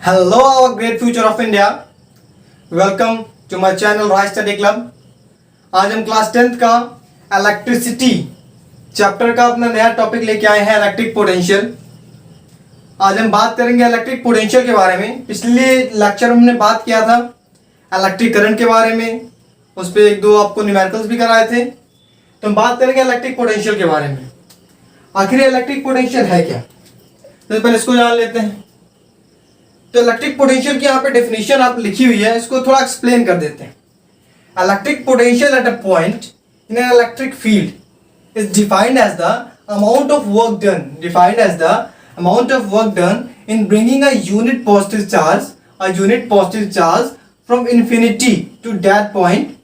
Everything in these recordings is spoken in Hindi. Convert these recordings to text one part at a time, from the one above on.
Hello, our great future of India. Welcome to my channel Raj study club. आज हम क्लास 10th का इलेक्ट्रिसिटी चैप्टर का अपना नया टॉपिक लेके आए हैं, इलेक्ट्रिक पोटेंशियल। आज हम बात करेंगे इलेक्ट्रिक पोटेंशियल के बारे में। पिछले लेक्चर में हमने बात किया था इलेक्ट्रिक करंट के बारे में, उस पर एक दो आपको न्यूमेरिकल्स भी कराए थे। तो हम बात करेंगे इलेक्ट्रिक पोटेंशियल के बारे में। आखिर इलेक्ट्रिक पोटेंशियल है क्या, तो पहले इसको जान लेते हैं। तो इलेक्ट्रिक पोटेंशियल की यहाँ पे डेफिनेशन आप लिखी हुई है, इसको थोड़ा एक्सप्लेन कर देते हैं। Electric potential at a point in an electric field is defined as the amount of work done, defined as the amount of work done in bringing a unit positive charge from infinity to that point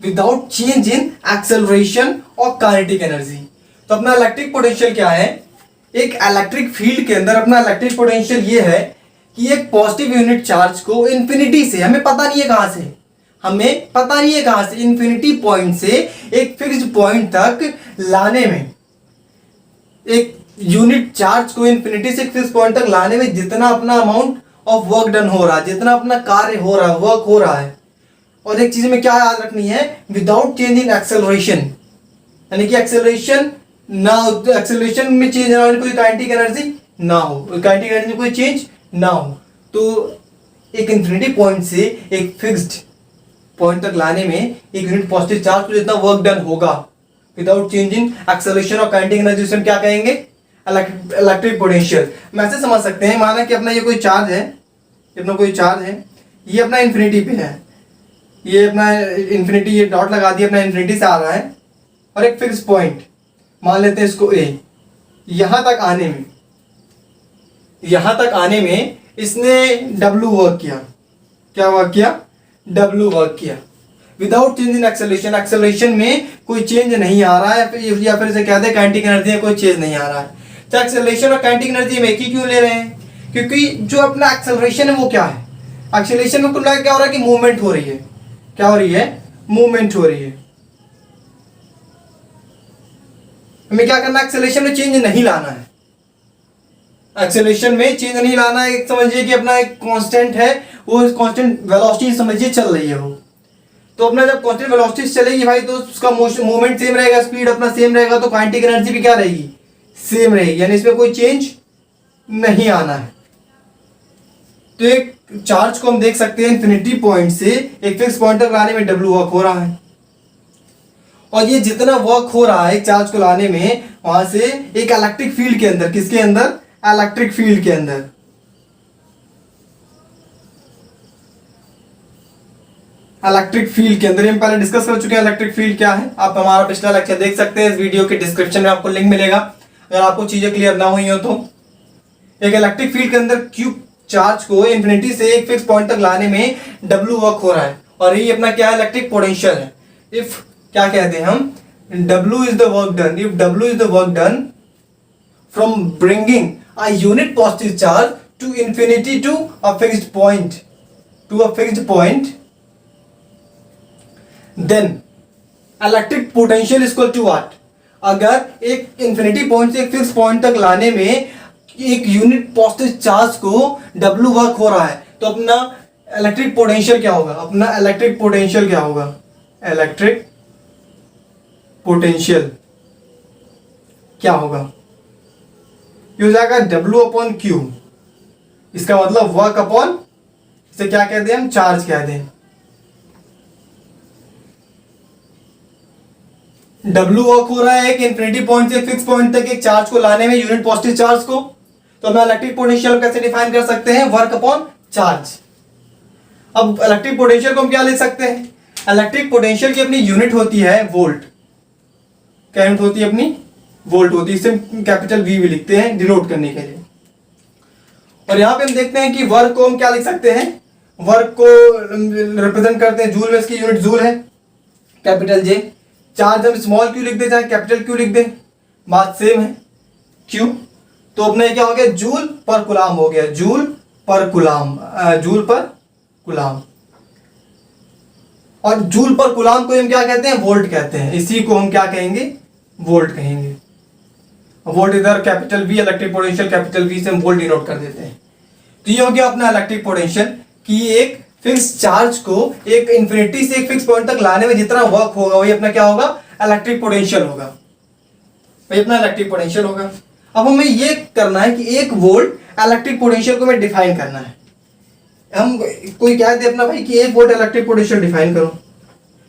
without change in acceleration और काइनेटिक एनर्जी। तो अपना इलेक्ट्रिक पोटेंशियल क्या है? एक इलेक्ट्रिक फील्ड के अंदर अपना इलेक्ट्रिक पोटेंशियल ये है कि एक पॉजिटिव यूनिट चार्ज को इन्फिनिटी से, हमें पता नहीं है कहां से, इन्फिनिटी पॉइंट से एक फिक्स्ड पॉइंट तक लाने में, एक यूनिट चार्ज को इन्फिनिटी से एक फिक्स्ड पॉइंट तक लाने में जितना अपना अमाउंट ऑफ वर्क डन हो रहा है, जितना अपना कार्य हो रहा है, वर्क हो रहा है। और एक चीज में क्या याद रखनी है, विदाउट चेंज इन एक्सेलरेशन, यानी कि एक्सेलरेशन में चेंज ना हो, कोई काइनेटिक एनर्जी ना हो, काइनेटिक एनर्जी में कोई चेंज ना हो। तो एक इन्फिनिटी पॉइंट से एक फिक्स्ड पॉइंट तक लाने में एक यूनिट पॉजिटिव चार्ज को जितना वर्क डन होगा विदाउट चेंज इन एक्सेलरेशन और काइनेटिक एनर्जी, उसे हम क्या कहेंगे? Electric potential. हम ऐसे समझ सकते हैं, माना कि अपना ये कोई चार्ज है, ये अपना इन्फिनिटी पे है, ये अपना इन्फिनिटी, ये डॉट लगा दिया, अपना इन्फिनिटी से आ रहा है, और एक फिक्स पॉइंट मान लेते हैं इसको ए। यहां तक आने में इसने W वर्क किया। क्या वर्क किया? W वर्क किया without change in acceleration. Acceleration में कोई चेंज नहीं आ रहा है, या फिर इसे कहते हैं काइनेटिक एनर्जी में कोई चेंज नहीं आ रहा है। तो एक्सेलरेशन और काइनेटिक एनर्जी में एक ही क्यों ले रहे हैं? क्योंकि जो अपना एक्सेलरेशन है वो क्या है? एक्सेलरेशन में कुल क्या हो रहा है कि मूवमेंट हो रही है। क्या हो रही है? मूवमेंट हो रही है। हमें क्या करना है? एक्सेलरेशन में चेंज नहीं लाना है, एक्सेलरेशन में चेंज नहीं लाना है। एक समझिए कि अपना एक कांस्टेंट है, वो कांस्टेंट वेलोसिटी समझिए चल रही है वो। तो अपना जब कांस्टेंट वेलोसिटी चलेगी भाई, तो उसका मूवमेंट सेम रहेगा, स्पीड अपना सेम रहेगा, तो काइनेटिक एनर्जी भी क्या रहेगी? सेम रहेगी, यानी इसमें कोई चेंज नहीं आना है। तो एक चार्ज को हम देख सकते हैं इन्फिनिटी पॉइंट से एक फिक्स पॉइंट तक लाने में W वर्क हो रहा है, और ये जितना वर्क हो रहा है एक चार्ज को लाने में, वहां से एक इलेक्ट्रिक फील्ड के अंदर, किसके अंदर? इलेक्ट्रिक फील्ड के अंदर। इलेक्ट्रिक फील्ड के अंदर हम पहले डिस्कस कर चुके हैं इलेक्ट्रिक फील्ड क्या है। आप हमारा पिछला लेक्चर देख सकते हैं, इस वीडियो के डिस्क्रिप्शन में आपको लिंक मिलेगा, अगर आपको चीजें क्लियर ना हुई हो तो। एक इलेक्ट्रिक फील्ड के अंदर क्यूब चार्ज को इन्फिनिटी से एक फिक्स पॉइंट तक लाने में W वर्क हो रहा है, और ये अपना क्या है? इलेक्ट्रिक पोटेंशियल है। इफ क्या कहते हैं हम? W is the work done. If W is the work done from bringing a unit positive charge to infinity to a fixed point, then electric potential is equal to what? अगर एक इन्फिनिटी पॉइंट से एक फिक्स पॉइंट तक लाने में एक यूनिट पॉजिटिव चार्ज को W वर्क हो रहा है, तो अपना इलेक्ट्रिक पोटेंशियल क्या होगा? इलेक्ट्रिक पोटेंशियल क्या होगा? ये हो जाएगा W अपॉन Q। इसका मतलब वर्क अपॉन, इसे क्या कहते हैं हम? चार्ज कहते हैं। W वर्क हो रहा है एक इन्फिनिटी पॉइंट से फिक्स पॉइंट तक एक चार्ज को लाने में, यूनिट पॉजिटिव चार्ज को। तो हम इलेक्ट्रिक पोटेंशियल कैसे डिफाइन कर सकते हैं? Work upon charge. अब इलेक्ट्रिक पोटेंशियल को हम क्या लिख सकते हैं? इलेक्ट्रिक पोटेंशियल की अपनी यूनिट होती है वोल्ट। क्या यूनिट होती है अपनी? वोल्ट होती है। इसे कैपिटल V भी लिखते हैं डिनोट करने के लिए। और यहां पे हम देखते हैं कि वर्क को हम क्या लिख सकते हैं? वर्क को रिप्रेजेंट करते हैं जूल में, इसकी यूनिट जूल है, कैपिटल J। चार्ज हम स्मॉल q लिख दे चाहे कैपिटल Q लिख दे, बात सेम है, Q। तो अपने क्या हो गया? जूल पर कुलाम हो गया, जूल पर कुलाम। और जूल पर कुलाम को हम क्या कहते हैं? वोल्ट कहते हैं। इसी को हम क्या कहेंगे? वोल्ट कहेंगे। वोल्ट इधर capital V, electric potential capital V से हम वोल्ट डिनोट कर देते हैं। तो ये हो गया अपना इलेक्ट्रिक पोटेंशियल कि एक फिक्स चार्ज को एक इन्फिनिटी से एक फिक्स पॉइंट तक लाने में जितना वर्क होगा वही अपना क्या होगा, इलेक्ट्रिक पोटेंशियल होगा, वही अपना इलेक्ट्रिक पोटेंशियल होगा। अब हमें ये करना है कि 1 वोल्ट इलेक्ट्रिक पोटेंशियल को हमें डिफाइन करना है। हम कोई क्या दे अपना भाई कि 1 वोल्ट इलेक्ट्रिक पोटेंशियल डिफाइन करो,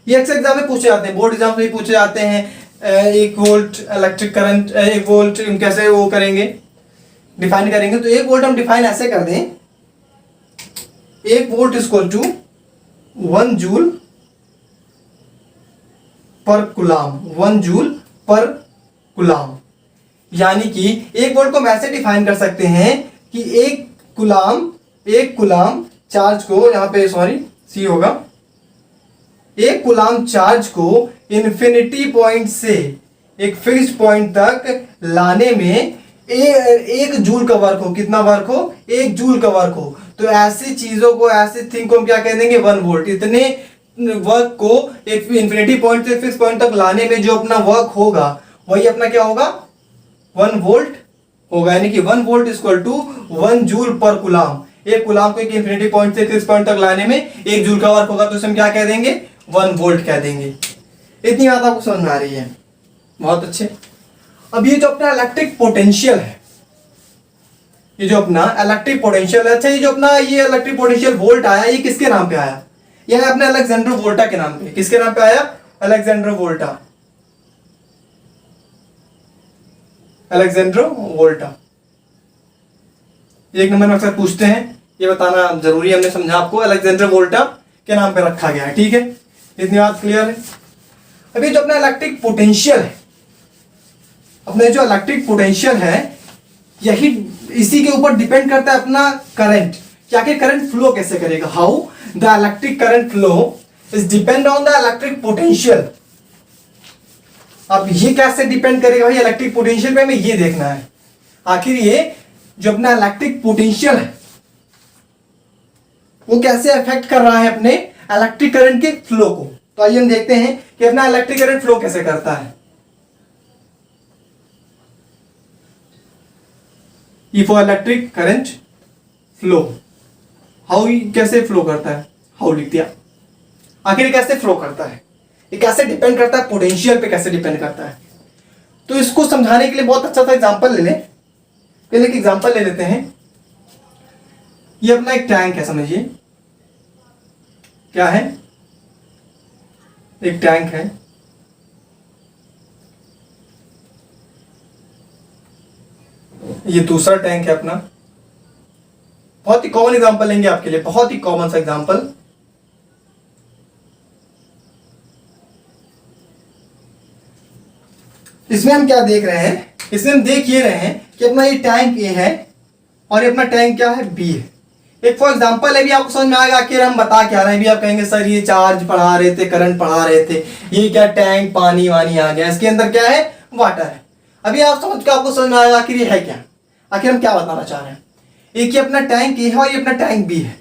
ये अक्सर एग्जाम में पूछे जाते हैं, बोर्ड एग्जाम में पूछे जाते हैं 1 वोल्ट इलेक्ट्रिक करंट, 1 वोल्ट कैसे वो करेंगे, डिफाइन करेंगे। तो 1 वोल्ट हम डिफाइन ऐसे कर दें, 1 वोल्ट इक्वल टू 1 जूल पर कुलाम, 1 जूल पर कुलाम। यानी कि 1 वोल्ट को हम ऐसे डिफाइन कर सकते हैं कि 1 कुलाम चार्ज को, यहाँ पे सॉरी सी होगा, 1 कुलाम चार्ज को इन्फिनिटी पॉइंट से एक फिक्स्ड पॉइंट तक लाने में 1 जूल का वर्क हो। कितना वर्क हो? 1 जूल का वर्क हो। तो ऐसी चीजों को, ऐसे थिंग को हम क्या कह देंगे, 1 वोल्ट। इतने वर्क को एक इन्फिनिटी पॉइंट से फिक्स पॉइंट तक लाने में जो अपना वर्क होगा वही अपना क्या होगा, 1 वोल्ट होगा। यानी कि 1 वोल्ट इक्वल टू 1 जूल पर कुलाम। 1 कुलाम को एक इन्फिनिटी पॉइंट से फिक्स पॉइंट तक लाने में 1 जूल का वर्क होगा, तो इसे हम क्या कह देंगे, 1 वोल्ट कह देंगे। इतनी बात आपको समझ में आ रही है? बहुत अच्छे। अब ये जो अपना इलेक्ट्रिक पोटेंशियल है, ये जो अपना इलेक्ट्रिक पोटेंशियल है, अच्छा ये जो अपना ये इलेक्ट्रिक पोटेंशियल वोल्ट आया, ये किसके नाम पे आया? ये है अपने अलेक्जेंडर वोल्टा के नाम पे। किसके नाम पे आया? Alexander Volta, Alexander Volta. एक नंबर में अक्सर पूछते हैं, ये बताना जरूरी है, हमने समझा आपको, अलेक्जेंडर वोल्टा के नाम पे रखा गया है। ठीक है, इतनी बात क्लियर है। अभी जो अपना इलेक्ट्रिक पोटेंशियल है, अपने जो इलेक्ट्रिक पोटेंशियल है, यही इसी के ऊपर डिपेंड करता है अपना करंट, क्या कि करंट फ्लो कैसे करेगा। How the electric current flow is depend on the electric potential. अब ये कैसे डिपेंड करेगा भाई इलेक्ट्रिक पोटेंशियल पे, हमें ये देखना है आखिर ये जो अपना इलेक्ट्रिक पोटेंशियल है वो कैसे अफेक्ट कर रहा है अपने इलेक्ट्रिक करंट के फ्लो को। तो आइए हम देखते हैं कि अपना इलेक्ट्रिक करंट फ्लो कैसे करता है। If electric current flow, how कैसे फ्लो करता है, हाउ लिख दिया। आखिर कैसे फ्लो करता है, ये कैसे डिपेंड करता है पोटेंशियल पे, कैसे डिपेंड करता है। तो इसको समझाने के लिए बहुत अच्छा सा एग्जांपल ले लें। पहले एक एग्जांपल ले लेते हैं। ये अपना एक टैंक है, समझिए क्या है, एक टैंक है। ये दूसरा टैंक है अपना। बहुत ही कॉमन एग्जांपल लेंगे आपके लिए, बहुत ही कॉमन सा एग्जांपल। इसमें हम क्या देख रहे हैं, इसमें हम देख ये रहे हैं कि अपना ये टैंक ए है और ये अपना टैंक क्या है, बी है। एक फॉर एग्जांपल है, भी आपको समझ में आएगा आखिर हम बता क्या रहे हैं। भी आप कहेंगे सर ये चार्ज पढ़ा रहे थे, करंट पढ़ा रहे थे, ये क्या टैंक पानी वानी आ गया, इसके अंदर क्या है, वाटर है। अभी आप समझ के आपको समझ में आएगा आखिर ये है क्या, आखिर हम क्या बताना चाह रहे हैं। एक ये अपना टैंक ए है और ये अपना टैंक बी है।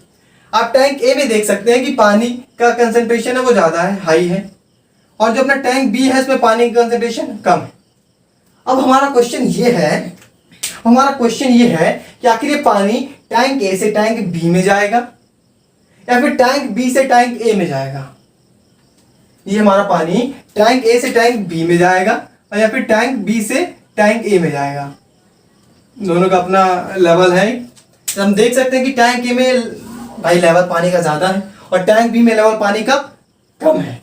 आप टैंक ए में देख सकते हैं कि पानी का कंसंट्रेशन है वो ज्यादा है, हाई है, और जो अपना टैंक बी है इसमें पानी का कंसंट्रेशन कम है। अब हमारा क्वेश्चन ये है कि आखिर ये पानी टैंक ए से टैंक बी में जाएगा या फिर टैंक बी से टैंक ए में जाएगा। ये हमारा पानी टैंक ए से टैंक बी में जाएगा और या फिर टैंक बी से टैंक ए में जाएगा। दोनों का अपना लेवल है। हम देख सकते हैं कि टैंक ए में भाई लेवल पानी का ज्यादा है और टैंक बी में लेवल पानी का कम है।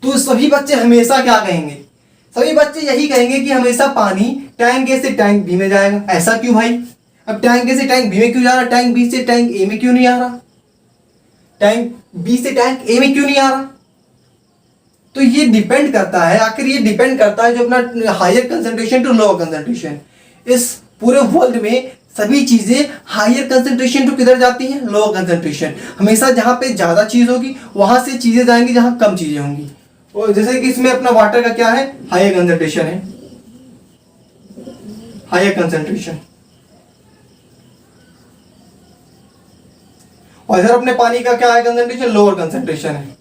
तो सभी बच्चे हमेशा क्या कहेंगे, सभी बच्चे यही कहेंगे कि हमेशा पानी टैंक ए से टैंक बी में जाएगा। ऐसा क्यों भाई? अब टैंक ए से टैंक बी में क्यों जा रहा, टैंक बी से टैंक ए में क्यों नहीं आ रहा, टैंक बी से टैंक ए में क्यों नहीं आ रहा? तो ये डिपेंड करता है, आखिर ये डिपेंड करता है जो अपना higher concentration to lower concentration. इस पूरे वर्ल्ड में सभी चीजें हायर कंसंट्रेशन टू किधर जाती हैं, लोअर कंसंट्रेशन। हमेशा जहां पे ज्यादा चीज होगी वहां से चीजें जाएंगी जहां कम चीजें होंगी। और जैसे कि इसमें अपना वाटर का क्या है, हायर कंसंट्रेशन है, हायर कंसंट्रेशन। और इधर अपने पानी का क्या है कंसंट्रेशन, लोअर कंसंट्रेशन है,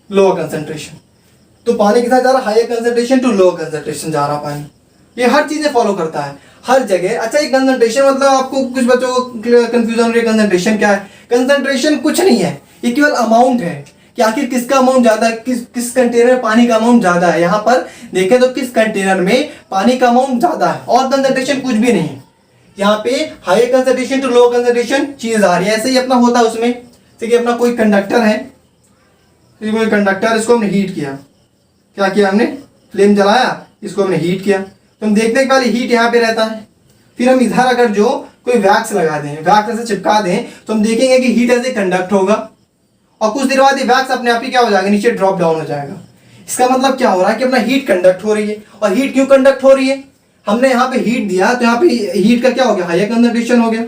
लोअर कंसंट्रेशन। तो पानी के साथ जा रहा higher concentration to lower concentration जा रहा पानी। ये हर चीजें फॉलो करता है, हर जगह। अच्छा, ये कंसंट्रेशन मतलब आपको कुछ बच्चों को कंफ्यूजन हो रही है, कंसंट्रेशन क्या है? कंसंट्रेशन कुछ नहीं है, ये केवल अमाउंट है कि आखिर किसका अमाउंट ज्यादा है, किस कंटेनर में पानी का अमाउंट ज्यादा है। यहाँ पर देखें तो किस कंटेनर में पानी का अमाउंट ज्यादा है, और कंसंट्रेशन कुछ भी नहीं है। यहाँ पे high concentration to low concentration चीज आ रही है। ऐसे ही अपना होता है उसमें, जैसे कि अपना कोई कंडक्टर है, कोई कंडक्टर, इसको हमने हीट किया, क्या किया हमने, फ्लेम जलाया, इसको हमने हीट किया, तो हम देखते हैं कि पहले हीट यहाँ पे रहता है, फिर हम इधर अगर जो कोई वैक्स लगा दें, वैक्स ऐसे चिपका दें, तो हम देखेंगे कि हीट ऐसे कंडक्ट होगा, और कुछ देर बाद ये वैक्स अपने आप ही क्या हो जाएगा, नीचे ड्रॉप डाउन हो जाएगा। इसका मतलब क्या हो रहा है कि अपना हीट कंडक्ट हो रही है। और हीट क्यों कंडक्ट हो रही है, हमने यहाँ पे हीट दिया तो यहाँ पे हीट का क्या हो गया, हायर कंसंट्रेशन हो गया,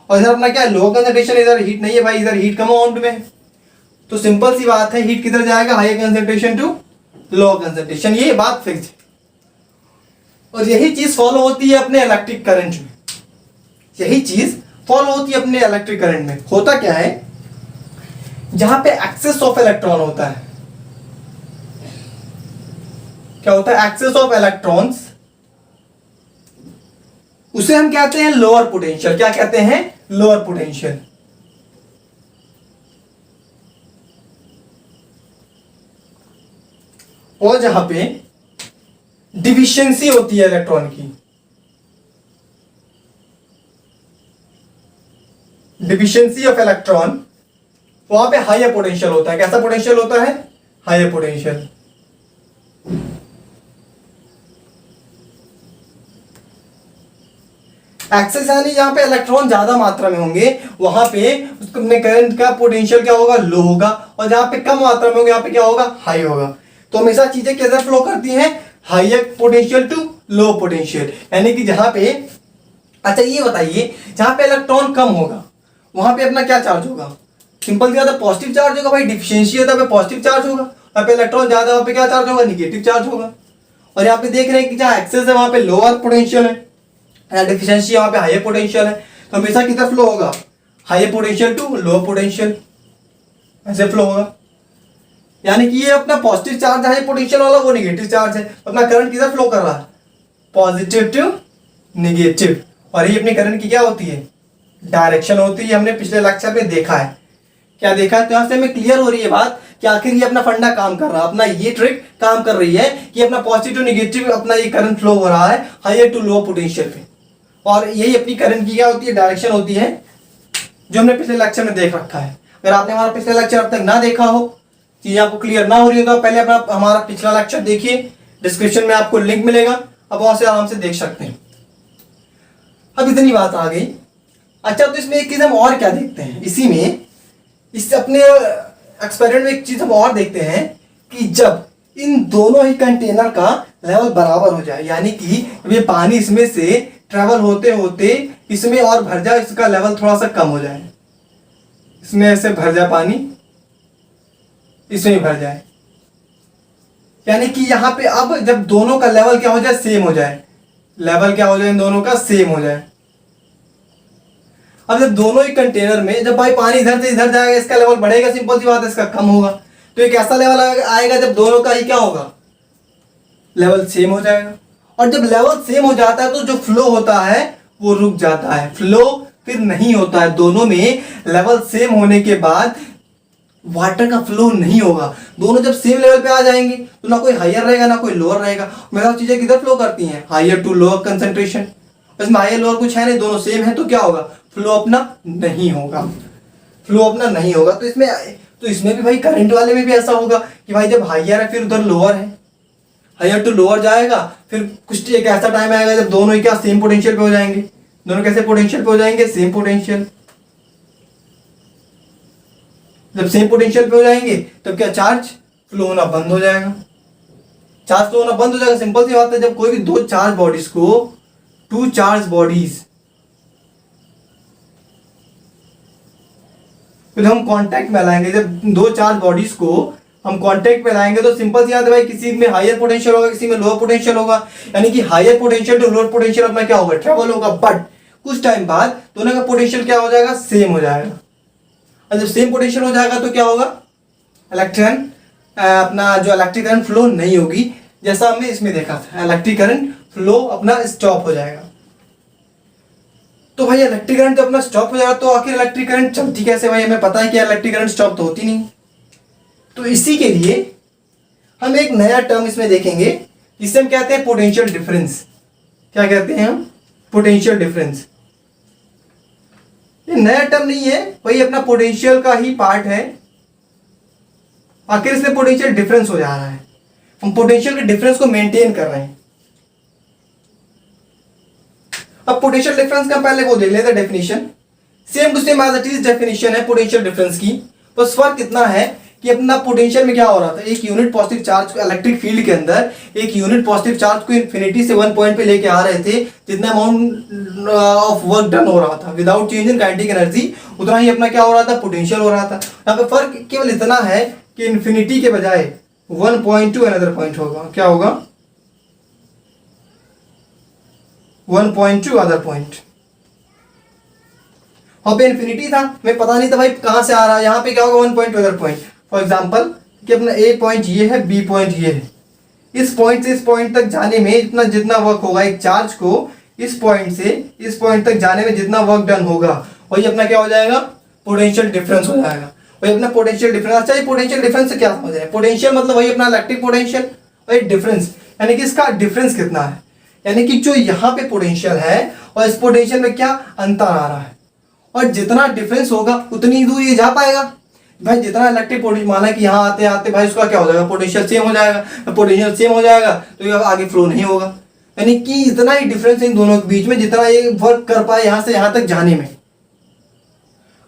और इधर अपना क्या है, लो कंसंट्रेशन, इधर हीट नहीं है भाई, इधर हीट कम अमाउंट में है। तो सिंपल सी बात है, हीट किधर जाएगा, higher concentration to low concentration, ये बात फिक्स है। और यही चीज फॉलो होती है अपने इलेक्ट्रिक करंट में, यही चीज फॉलो होती है अपने इलेक्ट्रिक करंट में। होता क्या है, जहां पे एक्सेस ऑफ इलेक्ट्रॉन होता है, क्या होता है, एक्सेस ऑफ इलेक्ट्रॉन्स, उसे हम कहते हैं लोअर पोटेंशियल। क्या कहते हैं, लोअर पोटेंशियल। और जहां पे डिफिशियंसी होती है इलेक्ट्रॉन की, डिफिशियंसी ऑफ इलेक्ट्रॉन, वहां पे हायर पोटेंशियल होता है। कैसा पोटेंशियल होता है, हायर पोटेंशियल। एक्सेस यानी जहां पे इलेक्ट्रॉन ज्यादा मात्रा में होंगे, वहां पे उसमें करंट का पोटेंशियल क्या होगा, लो होगा, और जहां पे कम मात्रा में होंगे, यहाँ पे क्या होगा, हाई होगा। तो हमेशा चीजें कैसे फ्लो करती हैं, higher potential to low potential, यानी कि जहां पे, अच्छा ये बताइए, जहां पे इलेक्ट्रॉन कम होगा वहां पे अपना क्या चार्ज होगा, सिंपल क्या होता है, पॉजिटिव चार्ज होगा भाई, डिफिशियंसी होता है पॉजिटिव चार्ज होगा, यहाँ पे इलेक्ट्रॉन ज्यादा, वहां पे क्या चार्ज होगा, निगेटिव चार्ज होगा। और यहाँ पे देख रहे हैं कि जहां एक्सेस है वहां पे लोअर पोटेंशियल है, डिफिशियंसी यहाँ पे हायर पोटेंशियल है, तो हमेशा किधर फ्लो होगा, higher potential to low potential, ऐसे फ्लो होगा। यानी कि ये अपना पॉजिटिव चार्ज है पोटेंशियल वाला, वो निगेटिव चार्ज है, अपना करंट किधर फ्लो कर रहा है, पॉजिटिव टू निगेटिव। और ये अपनी करंट की क्या होती है, डायरेक्शन होती है। हमने पिछले लेक्चर में देखा है, क्या देखा है, तो यहां से हमें क्लियर हो रही है बात कि आखिर ये अपना फंडा काम कर रहा है, अपना ये ट्रिक काम कर रही है कि अपना पॉजिटिव टू निगेटिव अपना ये करंट फ्लो हो रहा है हायर टू लो पोटेंशियल पे। और यही अपनी करंट की क्या होती है, डायरेक्शन होती है, जो हमने पिछले लेक्चर में देख रखा है। अगर आपने हमारा पिछला लेक्चर अब तक ना देखा हो, चीजें आपको क्लियर ना हो रही हो, तो पहले अपना हमारा पिछला लेक्चर देखिए, डिस्क्रिप्शन में आपको लिंक मिलेगा, अब वहां से आराम से देख सकते हैं। अब इतनी बात आ गई। अच्छा, तो इसमें एक चीज हम और क्या देखते हैं, इसी में इस अपने एक्सपेरिमेंट में एक चीज हम और देखते हैं कि जब इन दोनों ही कंटेनर का लेवल बराबर हो जाए, यानी कि ये पानी इसमें से ट्रेवल होते होते इसमें और भर जाए, इसका लेवल थोड़ा सा कम हो जाए, इसमें ऐसे भर जाए पानी, इसमें भी भर जाए, यानी कि यहां पे अब जब दोनों का लेवल क्या हो जाए, सेम हो जाए, लेवल क्या हो जाए, इन दोनों का सेम हो जाए। अब जब दोनों ही कंटेनर में जब भाई पानी इधर से इधर जाएगा, इसका लेवल बढ़ेगा, सिंपल सी बात है, इसका कम होगा। तो एक ऐसा लेवल आएगा जब दोनों का ही क्या होगा, लेवल सेम हो जाएगा। और जब लेवल सेम हो जाता है तो जो फ्लो होता है वो रुक जाता है, फ्लो फिर नहीं होता है। दोनों में लेवल सेम होने के बाद वाटर का फ्लो नहीं होगा। दोनों जब सेम लेवल पे आ जाएंगे तो ना कोई हायर रहेगा ना कोई लोअर रहेगा। मेरा चीजें किधर फ्लो करती हैं, हायर टू लोअर कंसंट्रेशन। इसमें हायर लोअर कुछ है नहीं, दोनों सेम है, तो क्या होगा, फ्लो अपना नहीं होगा, फ्लो अपना नहीं होगा। तो इसमें भी भाई करंट वाले में भी ऐसा होगा कि भाई जब हायर है फिर उधर लोअर है, हायर टू लोअर जाएगा, फिर कुछ एक ऐसा टाइम आएगा जब दोनों ही क्या सेम पोटेंशियल पे हो जाएंगे। दोनों कैसे पोटेंशियल पे हो जाएंगे, सेम पोटेंशियल। जब सेम पोटेंशियल पे हो जाएंगे तब क्या चार्ज फ्लो होना बंद हो जाएगा, चार्ज फ्लो होना बंद हो जाएगा। सिंपल सी बात है, जब कोई भी दो चार्ज बॉडीज को, टू चार्ज बॉडीज फिर हम कांटेक्ट में लाएंगे, जब दो चार्ज बॉडीज को हम कांटेक्ट में लाएंगे तो सिंपल सी बात है भाई, किसी में हायर पोटेंशियल होगा, किसी में लोअर पोटेंशियल होगा। यानी कि higher potential to lower potential अपना क्या होगा, ट्रेवल होगा, बट कुछ टाइम बाद दोनों का पोटेंशियल क्या हो जाएगा, सेम हो जाएगा। और जब सेम पोटेंशियल हो जाएगा तो क्या होगा, इलेक्ट्रॉन अपना जो इलेक्ट्रिक करंट फ्लो नहीं होगी, जैसा हमने इसमें देखा था, इलेक्ट्रिक करंट फ्लो अपना स्टॉप हो जाएगा। तो भाई इलेक्ट्रिक करंट जब अपना स्टॉप हो जाएगा तो आखिर इलेक्ट्रिक करंट चलती कैसे भाई, हमें पता है कि इलेक्ट्रिक करंट स्टॉप तो होती नहीं। तो इसी के लिए हम एक नया टर्म इसमें देखेंगे जिसे हम कहते हैं पोटेंशियल डिफरेंस। क्या कहते हैं हम? Potential difference. ये नया टर्म नहीं है भाई, अपना पोटेंशियल का ही पार्ट है। आखिर इसमें पोटेंशियल डिफरेंस हो जा रहा है, हम पोटेंशियल के डिफरेंस को मेंटेन कर रहे हैं। अब पोटेंशियल डिफरेंस का पहले वो देख लेते हैं definition. Same to same as it is definition है पोटेंशियल डिफरेंस की, बस फर्क कितना है कि अपना पोटेंशियल में क्या हो रहा था, एक यूनिट पॉजिटिव चार्ज को इलेक्ट्रिक फील्ड के अंदर एक यूनिट पॉजिटिव चार्ज को इन्फिनिटी से वन पॉइंट पे लेके आ रहे थे, जितना अमाउंट ऑफ वर्क डन हो रहा था without change in kinetic energy, उतना ही अपना क्या हो रहा था, पोटेंशियल हो रहा था। यहाँ पे फर्क केवल इतना है कि इन्फिनिटी के बजाय one point two another point होगा। क्या होगा? One point two other point. वहां पे इन्फिनिटी था, हमें पता नहीं था भाई कहां से आ रहा है, यहाँ पे क्या होगा, one point two other point. For example कि अपना ए पॉइंट ये है, बी पॉइंट ये है, इस पॉइंट से इस पॉइंट तक जाने में जितना जितना वर्क होगा एक चार्ज को इस पॉइंट से इस पॉइंट तक जाने में जितना वर्क डन होगा वही अपना क्या हो जाएगा, पोटेंशियल डिफरेंस हो जाएगा। वही अपना पोटेंशियल डिफरेंस। अच्छा, ये पोटेंशियल डिफरेंस से क्या समझ रहे हैं? पोटेंशियल मतलब वही अपना इलेक्ट्रिक पोटेंशियल, वही डिफरेंस यानी कि इसका डिफरेंस कितना है, यानी कि जो यहाँ पे पोटेंशियल है और इस पोटेंशियल में क्या अंतर आ रहा है, और जितना डिफरेंस होगा उतनी दूर ये जा पाएगा। भाई जितना इलेक्ट्रिक पोटेंशियल, माना कि यहाँ आते आते भाई उसका क्या हो जाएगा, पोटेंशियल सेम हो जाएगा। पोटेंशियल सेम हो जाएगा तो ये आगे फ्लो नहीं होगा, यानी कि इतना ही डिफरेंस इन दोनों के बीच में जितना ये वर्क कर पाए यहाँ से यहाँ तक जाने में।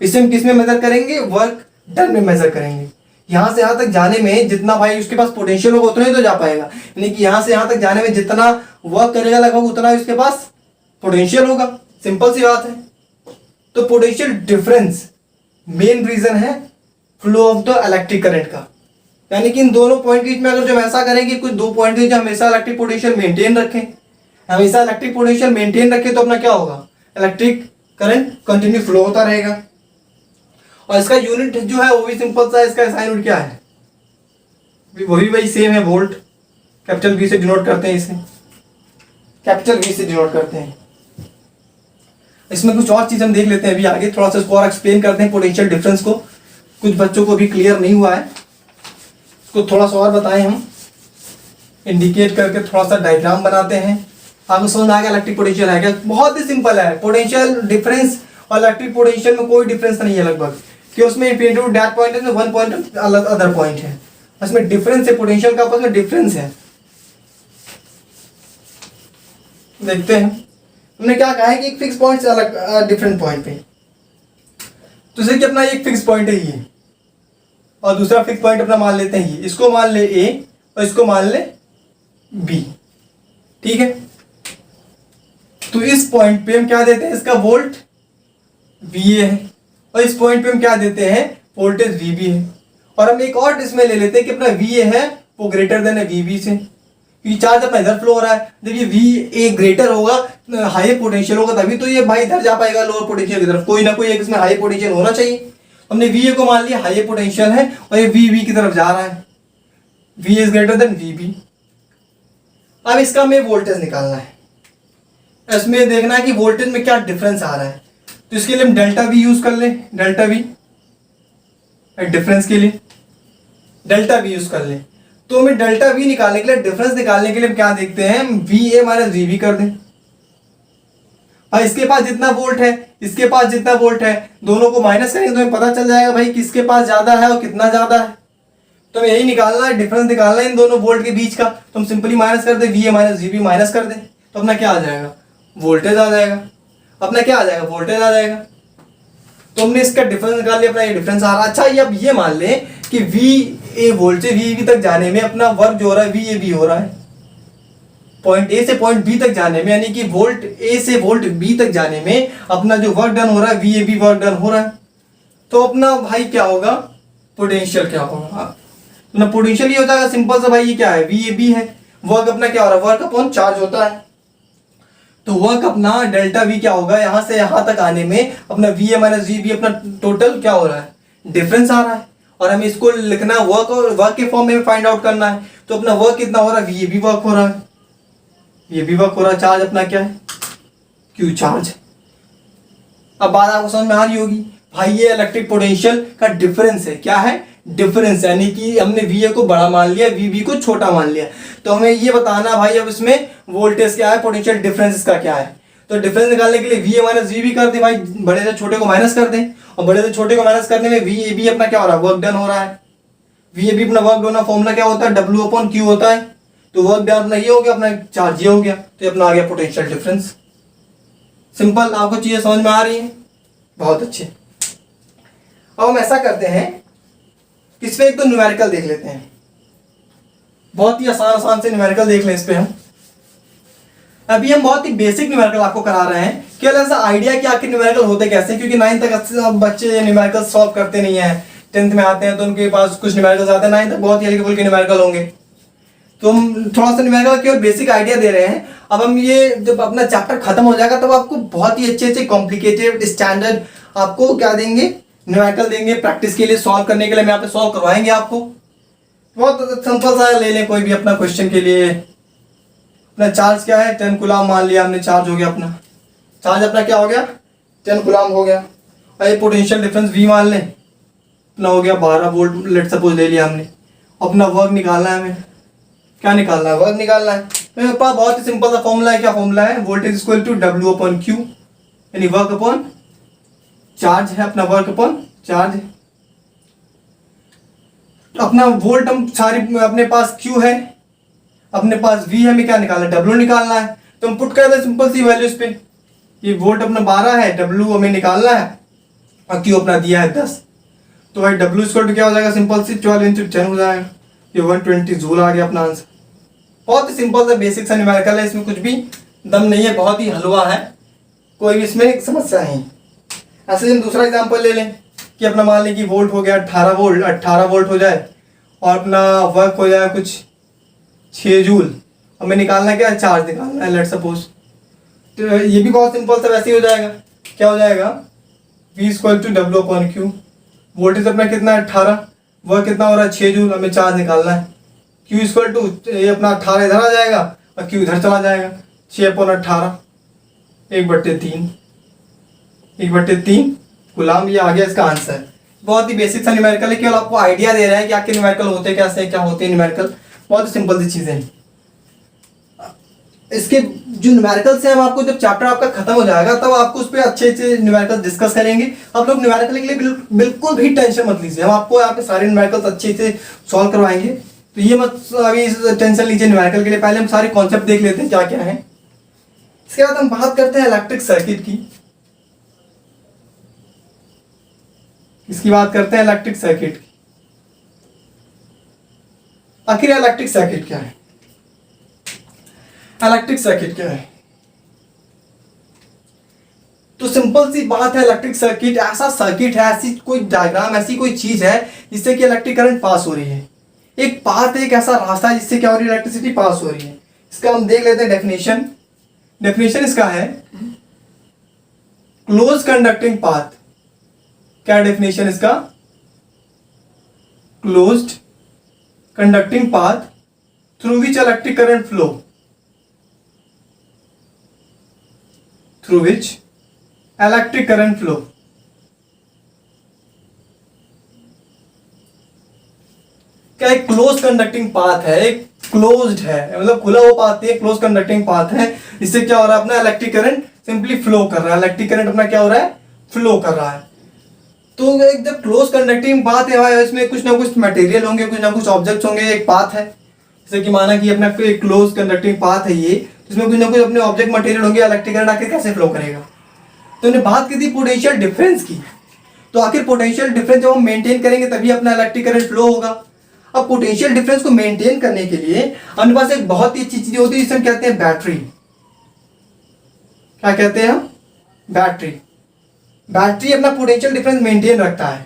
इसे हम किस में मेजर करेंगे, वर्क डन में मेजर करेंगे। यहाँ से यहाँ तक जाने में जितना भाई उसके पास पोटेंशियल होगा उतना ही तो जा पाएगा, यानी कि यहाँ से यहाँ तक जाने में जितना वर्क करेगा लगभग उतना ही उसके पास पोटेंशियल होगा। सिंपल सी बात है। तो पोटेंशियल डिफरेंस मेन रीजन है flow of the electric current का, यानी कि इन दोनों पॉइंट के बीच में अगर जो ऐसा करेंगे कुछ दो पॉइंट जो हमेशा इलेक्ट्रिक पोटेंशियल मेंटेन रखें, हमेशा इलेक्ट्रिक पोटेंशियल मेंटेन रखें, तो अपना क्या होगा, इलेक्ट्रिक करंट कंटिन्यू फ्लो होता रहेगा। और इसका यूनिट जो है वो भी सिंपल सा, इसका साइन यूनिट क्या है, वही वही सेम है, वोल्ट। कैपिटल वी से डिनोट करते हैं, इसे कैपिटल वी से डिनोट करते हैं। इसमें कुछ और चीज हम देख लेते हैं अभी आगे, थोड़ा सा इसको और एक्सप्लेन करते हैं पोटेंशियल डिफरेंस को। कुछ बच्चों को भी क्लियर नहीं हुआ है, इसको थोड़ा सा और बताएं हम, इंडिकेट करके थोड़ा सा डायग्राम बनाते हैं। आपको समझ आ गया इलेक्ट्रिक पोटेंशियल है क्या? बहुत ही सिंपल है। पोटेंशियल डिफरेंस और इलेक्ट्रिक पोटेंशियल में कोई डिफरेंस नहीं है लगभग, कि उसमें इन्फिनिटी टू दैट पॉइंट है, वन पॉइंट अलग अदर पॉइंट है, उसमें डिफरेंस है, पोटेंशियल का आपस में डिफरेंस है। देखते हैं हमने क्या कहा है कि एक फिक्स पॉइंट से अलग डिफरेंट पॉइंट पे, तो जैसे कि अपना एक फिक्स पॉइंट है ये, और दूसरा फिक्स पॉइंट अपना मान लेते हैं ये, इसको मान ले ए और इसको मान ले बी, ठीक है। तो इस पॉइंट पे हम क्या देते हैं, इसका वोल्ट वी ए है, और इस पॉइंट पे हम क्या देते हैं, वोल्टेज वी बी है। और हम एक और इसमें ले लेते हैं कि अपना वी ए है वो ग्रेटर देन है वी बी से, क्योंकि चार्ज अपना इधर फ्लो हो रहा है। जब ये वी ए ग्रेटर होगा, हाई पोटेंशियल होगा, तभी तो ये भाई इधर जा पाएगा लोअर पोटेंशियल की तरफ। कोई ना कोई एक इसमें हाई पोटेंशियल होना चाहिए। हमने वी ए को मान लिया हाई पोटेंशियल है और ये वी बी की तरफ जा रहा है, V is greater than V B. अब इसका हमें वोल्टेज निकालना है, इसमें देखना है कि वोल्टेज में क्या डिफरेंस आ रहा है। तो इसके लिए हम डेल्टा वी यूज कर लें, डेल्टा वी डिफरेंस के लिए डेल्टा वी यूज कर लें। तो हमें डेल्टा वी निकालने के लिए, डिफरेंस निकालने के लिए हम क्या देखते हैं, V A minus V B कर दें। और इसके पास जितना वोल्ट है, इसके पास जितना वोल्ट है, दोनों को माइनस करेंगे तो हमें पता चल जाएगा भाई किसके पास ज्यादा है और कितना ज्यादा है। तो हमें यही निकालना है, डिफरेंस निकालना है इन दोनों वोल्ट के बीच का। तो हम सिंपली माइनस कर दें, V A minus V B minus कर दें, तो अपना क्या आ जाएगा, वोल्टेज आ जाएगा। अपना क्या आ जाएगा, वोल्टेज आ जाएगा। तो हमने इसका डिफरेंस निकाल लिया, अपना ये डिफरेंस आ रहा है। अच्छा, ये अब ये मान लें कि वी ए वोल्ट से वी बी तक जाने में अपना वर्क जो हो रहा है वी ए बी हो रहा है, पॉइंट ए से पॉइंट बी तक जाने में, यानी कि वोल्ट ए से वोल्ट बी तक जाने में अपना जो वर्क डन हो रहा है V A B work done हो रहा है। तो अपना भाई क्या होगा, पोटेंशियल क्या होगा, अपना पोटेंशियल ये हो जाएगा सिंपल सा भाई, ये क्या है, वी ए बी है। वर्क अपना क्या हो रहा है, वर्क अपॉन चार्ज होता है। तो वर्क अपना डेल्टा वी क्या होगा, यहां से यहां तक आने में अपना V A minus V B अपना टोटल क्या हो रहा है, डिफरेंस आ रहा है। और हमें इसको लिखना है वर्क, और वर्क के फॉर्म में फाइंड आउट करना है। तो अपना वर्क कितना हो रहा है, वी ए बी वर्क हो रहा है, ये भी वर्क हो रहा है। चार्ज अपना क्या है, क्यू चार्ज। अब बात आपको समझ में आ रही होगी भाई, ये इलेक्ट्रिक पोटेंशियल का डिफरेंस है। क्या है? डिफरेंस, यानी कि हमने वी ए को बड़ा मान लिया, वी बी को छोटा मान लिया। तो हमें ये बताना भाई अब इसमें वोल्टेज क्या है, पोटेंशियल डिफरेंस इसका क्या है। तो डिफरेंस निकालने के लिए V A minus V B कर दे भाई, बड़े से छोटे को माइनस कर दें, और बड़े से छोटे को माइनस करने में वी ए बी अपना क्या हो रहा है, वर्क डन हो रहा है। वी ए बी अपना वर्क डन, फॉर्मूला क्या होता है, डब्ल्यू अपॉन क्यू होता है। तो वर्क डन अपना ये हो गया, अपना चार्ज ये हो गया, तो ये अपना आ गया पोटेंशियल डिफरेंस। सिंपल, आपको चीजें समझ में आ रही है? बहुत अच्छे। अब हम ऐसा करते हैं, इस पे एक तो न्यूमेरिकल देख लेते हैं, बहुत ही आसान आसान से न्यूमेरिकल देख लें इस पे हम। अभी हम बहुत ही बेसिक न्यूमेरिकल आपको करा रहे हैं, केवल ऐसा आइडिया कि आखिर न्यूमेरिकल होते कैसे, क्योंकि 9th तक बच्चे न्यूमेरिकल सॉल्व करते नहीं है, 10th में आते हैं तो उनके पास कुछ न्यूमेरिकल्स आते हैं, 9th तक बहुत ही हल्के फुल्के न्यूमेरिकल होंगे। तो हम थोड़ा सा न्यूमेरिकल केवल बेसिक आइडिया दे रहे हैं। अब हम ये जब अपना चैप्टर खत्म हो जाएगा तब आपको बहुत ही अच्छे अच्छे कॉम्प्लिकेटेड स्टैंडर्ड आपको क्या देंगे, न्यूमेरिकल देंगे प्रैक्टिस के लिए, सॉल्व करने के लिए। मैं यहाँ पे सॉल्व करवाएंगे आपको। बहुत सिंपल सा ले लें कोई भी अपना क्वेश्चन के लिए। अपना चार्ज क्या है, 10 कूलम मान लिया हमने, चार्ज हो गया अपना, चार्ज अपना क्या हो गया, 10 कूलम हो गया। और ये पोटेंशियल डिफरेंस V मान लें, अपना हो गया 12 वोल्ट लेट सपोज ले लिया हमने। अपना वर्क निकालना है हमें, क्या निकालना है, वर्क निकालना है। तो मेरे पास बहुत ही सिंपल सा फॉर्मूला है, क्या फॉर्मूला है, voltage equal to W upon Q, यानी वर्क अपॉन चार्ज है, अपना वर्क अपॉन चार्ज। अपना वोल्ट हम सारी अपने पास क्यू है, अपने पास वी है, हमें क्या निकालना है, डब्ल्यू निकालना है। तो हम पुट कर दे सिंपल सी वैल्यूज पे, ये वोल्ट अपना 12 है, डब्ल्यू हमें निकालना है, और क्यू अपना दिया है 10। तो भाई डब्ल्यू इक्वल टू क्या हो जाएगा, सिंपल सी 12 इंटू 10 हो जाएगा, ये 120 जूल आ गया अपना आंसर। बहुत ही सिंपल सा बेसिक सा न्यूमेरिकल है, इसमें कुछ भी दम नहीं है, बहुत ही हलवा है, कोई भी इसमें समस्या नहीं। ऐसे हम दूसरा एग्जांपल ले लें कि अपना मान लें कि वोल्ट हो गया 18 वोल्ट हो जाए, और अपना वर्क हो जाए कुछ 6 जूल, हमें निकालना क्या है, चार्ज निकालना है लेट सपोज। तो ये भी बहुत सिंपल सा वैसे ही हो जाएगा, क्या हो जाएगा, V equal to W upon Q. Voltage अपना कितना है 18, वर्क कितना हो रहा है 6 जूल, हमें चार्ज निकालना है। Q इक्वल टू ये अपना 18 इधर आ जाएगा और Q इधर चला जाएगा, 6/18 1/3 1/3 गुलाम, ये आ गया इसका आंसर। बहुत ही बेसिक सा न्यूमेरिकल है, केवल आपको आइडिया दे रहा है कि आखिर न्यूमेरिकल होते कैसे, क्या होते हैं न्यूमेरिकल, बहुत ही सिंपल सी चीजें हैं। इसके जो न्यूमेरिकल से हम आपको जब चैप्टर आपका खत्म हो जाएगा तब आपको उस पर अच्छे अच्छे न्यूमेरिकल डिस्कस करेंगे। आप लोग न्यूमेरिकल के लिए बिल्कुल भी टेंशन मत लीजिए, हम आपको यहाँ पे सारे न्यूमेरिकल अच्छे से सॉल्व करवाएंगे। तो ये मत अभी टेंशन लीजिए न्यूमेरिकल के लिए, पहले हम सारे कॉन्सेप्ट देख लेते हैं क्या क्या है। इसके बाद हम बात करते हैं इलेक्ट्रिक सर्किट की। इसकी बात करते हैं इलेक्ट्रिक सर्किट की। आखिर इलेक्ट्रिक सर्किट क्या है, इलेक्ट्रिक सर्किट क्या है? तो सिंपल सी बात है, इलेक्ट्रिक सर्किट ऐसा सर्किट है, ऐसी कोई डायग्राम, ऐसी कोई चीज है जिससे कि इलेक्ट्रिक करंट पास हो रही है। एक पाथ, एक ऐसा रास्ता है जिससे क्या हो रही है, इलेक्ट्रिसिटी पास हो रही है। इसका हम देख लेते हैं डेफिनेशन। डेफिनेशन इसका है क्लोज कंडक्टिंग पाथ। क्या डेफिनेशन इसका, closed conducting path through which electric current flow, through which electric current flow. क्या एक क्लोज कंडक्टिंग पाथ है, एक क्लोज्ड है, मतलब खुला हुआ पाथ है, क्लोज कंडक्टिंग पाथ है। इससे क्या हो रहा है, अपना इलेक्ट्रिक करंट सिंपली फ्लो कर रहा है, इलेक्ट्रिक करंट अपना क्या हो रहा है, फ्लो कर रहा है। तो एक जब क्लोज कंडक्टिंग पाथ है, इसमें कुछ ना कुछ मटेरियल होंगे, कुछ ना कुछ ऑब्जेक्ट्स होंगे, एक पाथ है। जैसे कि माना कि अपना क्लोज कंडक्टिंग पाथ है ये, इसमें कुछ ना कुछ अपने ऑब्जेक्ट मटेरियल होंगे, इलेक्ट्रिक करंट आखिर कैसे फ्लो करेगा। तो हमने बात की थी पोटेंशियल डिफरेंस की, तो आखिर पोटेंशियल डिफरेंस जब हम मेंटेन करेंगे तभी अपना इलेक्ट्रिक करंट फ्लो होगा। अब पोटेंशियल डिफरेंस को मेंटेन करने के लिए हमारे पास एक बहुत ही अच्छी चीज होती है जिसे हम कहते हैं बैटरी। क्या कहते हैं हम, बैटरी। बैटरी अपना पोटेंशियल डिफरेंस मेंटेन रखता है,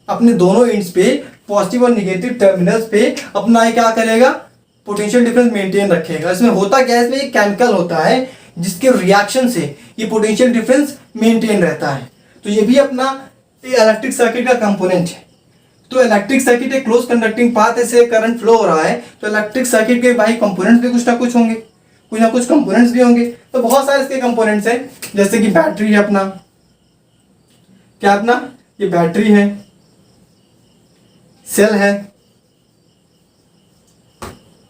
अपने दोनों एंड्स पे, पॉजिटिव और निगेटिव टर्मिनल्स पे अपना क्या करेगा, पोटेंशियल डिफरेंस मेंटेन रखेगा। इसमें होता क्या है, इसमें एक केमिकल होता है जिसके रिएक्शन से ये पोटेंशियल डिफरेंस मेंटेन रहता है। तो ये भी अपना इलेक्ट्रिक सर्किट का कंपोनेंट है। तो इलेक्ट्रिक सर्किट एक क्लोज कंडक्टिंग पाथ से करंट फ्लो हो रहा है, तो इलेक्ट्रिक सर्किट के भाई कंपोनेंट्स भी कुछ ना कुछ होंगे, कुछ ना कुछ कंपोनेंट्स भी होंगे। तो बहुत सारे इसके कंपोनेंट्स हैं, जैसे कि बैटरी है अपना, क्या अपना ये बैटरी है, सेल है,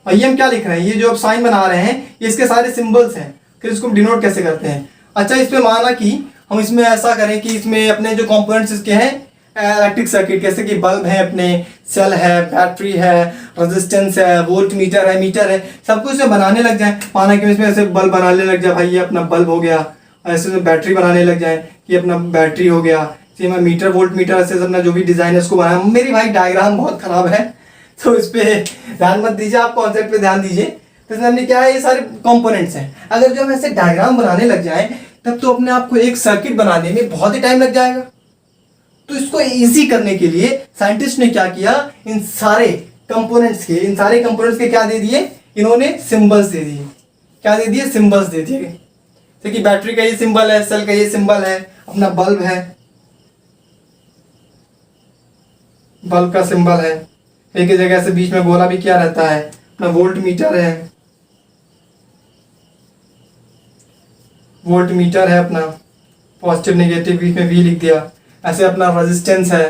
और ये हम क्या लिख रहे हैं, ये जो अब साइन बना रहे हैं ये इसके सारे सिंबल्स हैं। फिर इसको डिनोट कैसे करते हैं। अच्छा, इसमें माना कि हम इसमें ऐसा करें कि इसमें अपने जो कंपोनेंट्स इसके हैं इलेक्ट्रिक सर्किट, जैसे कि बल्ब है, अपने सेल है, बैटरी है, रेजिस्टेंस है, वोल्ट मीटर है, मीटर है, सब कुछ से बनाने लग जाए। माना कि इसमें ऐसे बल्ब बनाने लग जाए, भाई ये अपना बल्ब हो गया, ऐसे बैटरी बनाने लग जाए, ये अपना बैटरी हो गया, ये मैं मीटर वोल्ट मीटर ऐसे अपना जो भी डिजाइन है उसको बनाया। मेरी भाई डायग्राम बहुत खराब है तो इस पे ध्यान मत दीजिए, आप कॉन्सेप्ट पे ध्यान दीजिए। तो इसमें हमने क्या है, ये सारे कंपोनेंट्स हैं। अगर जो हम ऐसे डायग्राम बनाने लग जाए तब तो अपने आप को एक सर्किट बनाने में बहुत ही टाइम लग जाएगा। तो इसको इजी करने के लिए साइंटिस्ट ने क्या किया, इन सारे कंपोनेंट्स के क्या दे दिए, इन्होंने सिंबल्स दे दिए। क्या दे दिए, सिंबल्स दे दिए। जैसे कि बैटरी का ये सिंबल है, सेल का ये सिंबल है, अपना बल्ब है, बल्ब का सिंबल है, एक ही जगह से बीच में गोला भी क्या रहता है, अपना वोल्ट मीटर है, वोल्ट मीटर है अपना, पॉजिटिव नेगेटिव बीच में वी लिख दिया। ऐसे अपना रेजिस्टेंस है,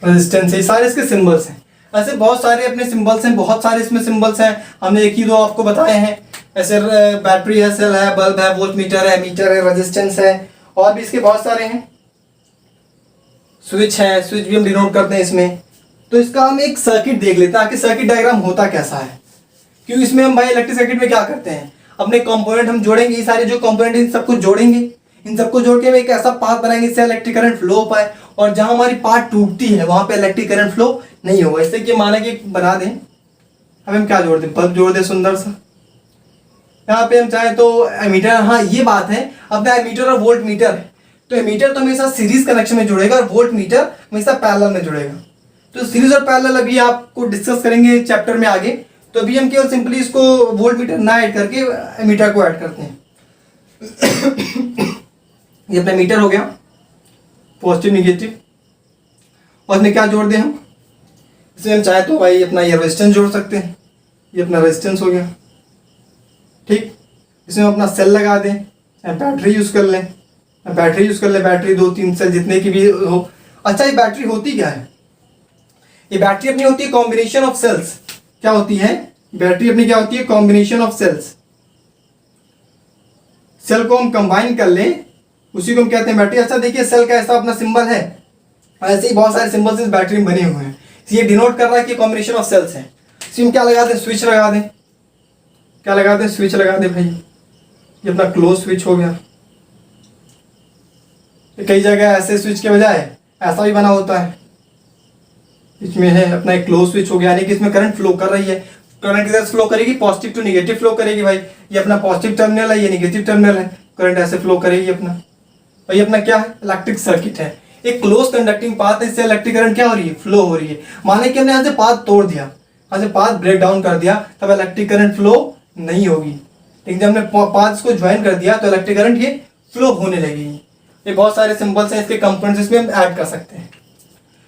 रेजिस्टेंस है, सारे इसके सिंबल्स हैं। ऐसे बहुत सारे अपने सिंबल्स हैं, बहुत सारे इसमें सिंबल्स हैं, हमने एक ही दो आपको बताए हैं। ऐसे बैटरी है, सेल है, बल्ब है, वोल्ट मीटर है, रेजिस्टेंस है, और भी इसके बहुत सारे हैं। स्विच है, स्विच भी हम डिनोट करते हैं इसमें। तो इसका हम एक सर्किट देख लेते हैं कि सर्किट डायग्राम होता कैसा है। क्योंकि इसमें हम भाई इलेक्ट्रिक सर्किट में क्या करते हैं, अपने कंपोनेंट हम जोड़ेंगे, ये सारे जो कंपोनेंट इन सबको जोड़ेंगे, इन सबको जोड़ के हम एक ऐसा पाथ बनाएंगे जिससे इलेक्ट्रिक करंट फ्लो हो पाए, और जहां हमारी पार्ट टूटती है वहां पे इलेक्ट्रिक करंट फ्लो नहीं होगा। इससे कि माना कि बना दें, अब हम क्या जोड़ दें, बल्ब जोड़ दें सुंदर सा। यहाँ पे हम चाहे तो एमीटर, हाँ ये बात है, अपना एमीटर और वोल्ट मीटर है, तो एमीटर तो हमेशा सीरीज कनेक्शन में जुड़ेगा और वोल्ट मीटर हमेशा पैरेलल में जुड़ेगा। तो सीरीज और पैरेलल अभी आपको डिस्कस करेंगे चैप्टर में आगे। तो अभी हम केवल सिंपली इसको वोल्ट मीटर ना ऐड करके एमीटर को ऐड करते हैं। ये अपना मीटर हो गया, पॉजिटिव नेगेटिव, और इसमें क्या जोड़ दें हम, इसमें हम चाहे तो भाई अपना ये रेजिस्टेंस जोड़ सकते हैं, ये अपना रेजिस्टेंस हो गया, ठीक। इसमें अपना सेल लगा दें, बैटरी यूज कर लें, बैटरी 2-3 सेल जितने की भी हो। अच्छा, ये बैटरी होती क्या है, ये बैटरी अपनी होती है कॉम्बिनेशन ऑफ सेल्स। क्या होती है बैटरी अपनी, क्या होती है कॉम्बिनेशन ऑफ सेल्स। सेल को हम कंबाइन कर लें, उसी को हम कहते हैं बैटरी। अच्छा देखिए, सेल का ऐसा अपना सिंबल है, ऐसे ही बहुत सारे सिंबल्स इस बैटरी में बने हुए हैं। ये डिनोट कर रहा है कि कॉम्बिनेशन ऑफ सेल्स है। इसमें क्या लगा दें, स्विच लगा दें, क्या लगा दें, स्विच लगा दें भाई। ये अपना क्लोज स्विच हो गया। कई जगह ऐसे स्विच के बजाय ऐसा भी बना होता है, इसमें है अपना एक क्लोज स्विच हो गया, यानी कि इसमें करंट फ्लो कर रही है। करंट किधर फ्लो करेगी, पॉजिटिव टू नेगेटिव फ्लो करेगी भाई। ये अपना पॉजिटिव टर्मिनल है, ये नेगेटिव टर्मिनल है, करंट ऐसे फ्लो करेगी अपना। और ये अपना क्या है, इलेक्ट्रिक सर्किट है, एक क्लोज कंडक्टिंग पाथ है, इससे इलेक्ट्रिक करंट क्या हो रही है, फ्लो हो रही है। माने कि हमने यहाँ से पाथ तोड़ दिया, यहाँ से पाथ ब्रेक डाउन कर दिया, तब इलेक्ट्रिक करंट फ्लो नहीं होगी। लेकिन जब हमने पाथ्स को ज्वाइन कर दिया तो इलेक्ट्रिक करंट ये फ्लो होने लगेगी। ये बहुत सारे सिंबल्स हैं, इसके कंपोनेंट्स इसमें हम ऐड कर सकते हैं।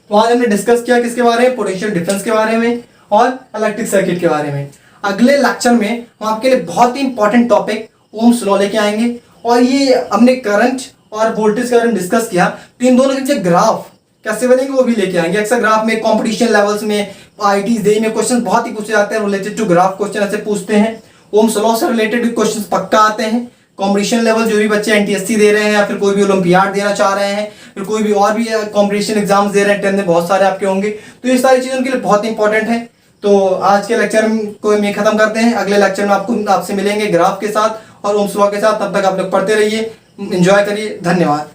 तो आज हमने डिस्कस किया किसके बारे में, पोटेंशियल डिफरेंस के बारे में और इलेक्ट्रिक सर्किट के बारे में। अगले लेक्चर में हम आपके लिए बहुत ही इंपॉर्टेंट टॉपिक ओम्स लॉ लेके आएंगे, और ये हमने करंट और वोल्टेज का डिस्कस किया, तो इन दोनों के ग्राफ कैसे बनेंगे वो भी लेके आएंगे। अक्सर ग्राफ में कॉम्पिटिशन लेवल्स में IIT जेईई में क्वेश्चन बहुत ही पूछे जाते हैं रिलेटेड टू ग्राफ, क्वेश्चन ऐसे पूछते हैं। ओम्स लॉ से रिलेटेड क्वेश्चन पक्का आते हैं। कॉम्पिटिशन लेवल जो भी बच्चे NTSC दे रहे हैं या फिर कोई भी ओलंपियाड देना चाह रहे हैं, फिर कोई भी और भी कॉम्पिटिशन एग्जाम्स दे रहे हैं, 10 में बहुत सारे आपके होंगे, तो ये सारी चीज़ें उनके लिए बहुत इंपॉर्टेंट है। तो आज के लेक्चर को हम ये खत्म करते हैं। अगले लेक्चर में आपसे मिलेंगे ग्राफ के साथ और ओम्स लॉ के साथ। तब तक आप लोग पढ़ते रहिए, एंजॉय करिए। धन्यवाद।